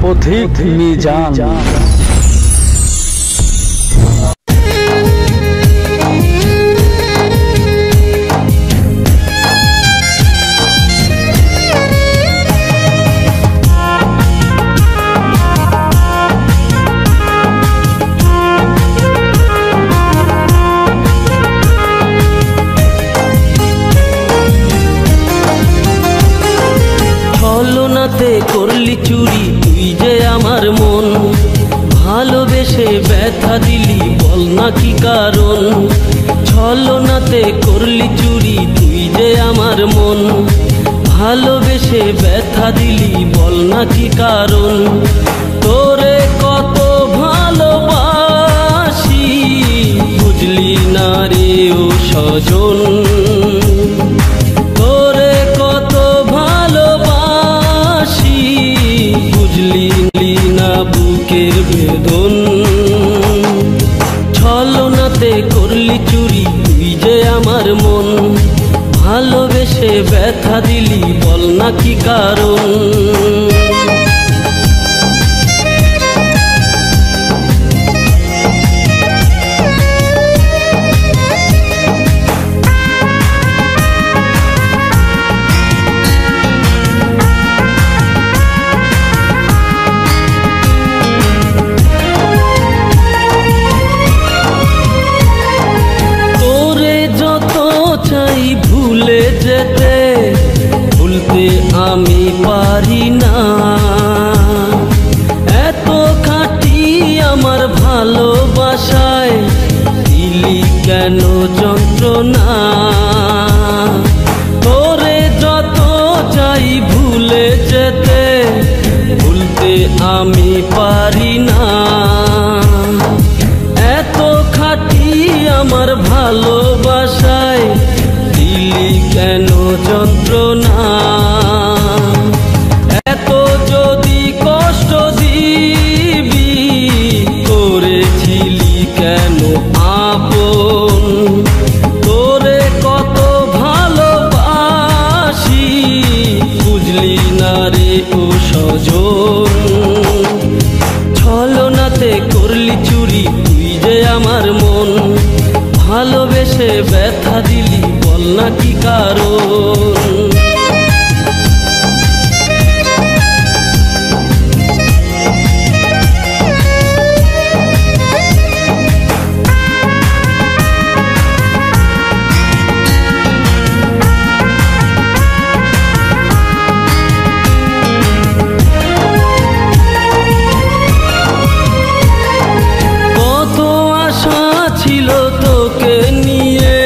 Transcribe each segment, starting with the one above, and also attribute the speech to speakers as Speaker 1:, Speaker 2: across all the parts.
Speaker 1: পথিক মিজান।
Speaker 2: ছলনাতে করলি চুরি তুই যে আমার মন, ভালোবেসে ব্যথা দিলি বল না কি কারণ। ছলনাতে করলি চুরি তুই যে আমার মন, ভালোবেসে ব্যথা দিলি বল না কি কারণ। তোরে কত ভালোবাসি বুঝলি না রে ও সজন, তোরে কত ভালোবাসি বুঝলি না বুকের বেদন। ছলনাতে করলি চুরি তুই যে আমার মন, ভালোবেসে ব্যথা দিলি বল না কি কারণ। ভুলে যেতে ভুলতে আমি পারি না, এত খাঁটি আমার ভালোবাসায় দিলি কেন যন্ত্রণা। তোরে যত চাই ভুলে যেতে ভুলতে আমি পারি না, এত খাঁটি আমার ভালোবাসায় দিলি কেন যন্ত্রণা। এত যদি কষ্ট দিবি করেছিলি কেন আপন, তোরে কত ভালোবাসি বুঝলি না রে ও সজন। ছলনাতে করলি চুরি তুই যে আমার মন, ভালোবেসে ব্যথা দিলি বল না কি কারণ। কত আশা ছিল তোকে নিয়ে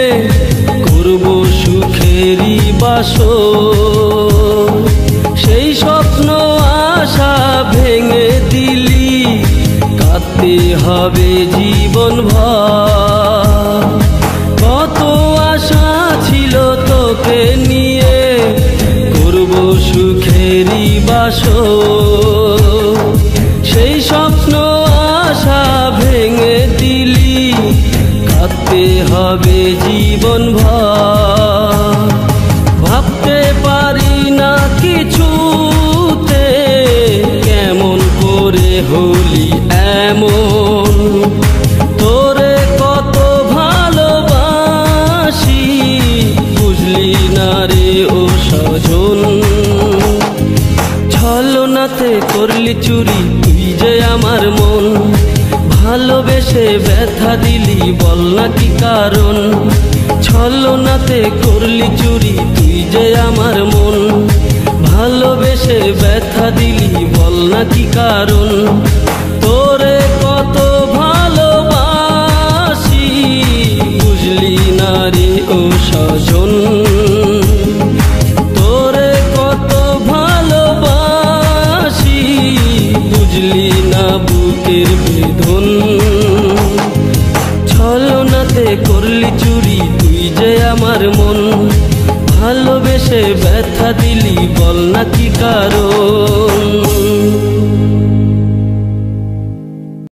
Speaker 2: করব সুখেরই বাসর, সেই স্বপ্ন আশা ভেঙে দিলি কাঁদতে হবে জীবন ভর। কত আশা ছিল তোকে নিয়ে করব সুখেরই বাসর, সেই স্বপ্ন আশা ভেঙে দিলি কাঁদতে হবে জীবন ভর। ভাবতে পারি না কিছুতে কেমন করে হলি এমন, তোরে কত ভালোবাসি বুঝলি না রে ও সজন। ছলনাতে করলি চুরি তুই যে আমার মন, ভালোবেসে ব্যথা দিলি বল না কি কারণ। ছলনাতে করলি চুরি তুই যে আমার মন, ভালোবেসে ব্যথা দিলি বল না কি কারণ। তোরে কত ভালোবাসি বুঝলি না রে ও সজন, তোরে কত ভালোবাসি বুঝলি না বুকের বেদন। ছলনাতে করলি চুরি তুই যে আমার মন, ভালোবেসে ব্যথা দিলি বল না কি কারণ।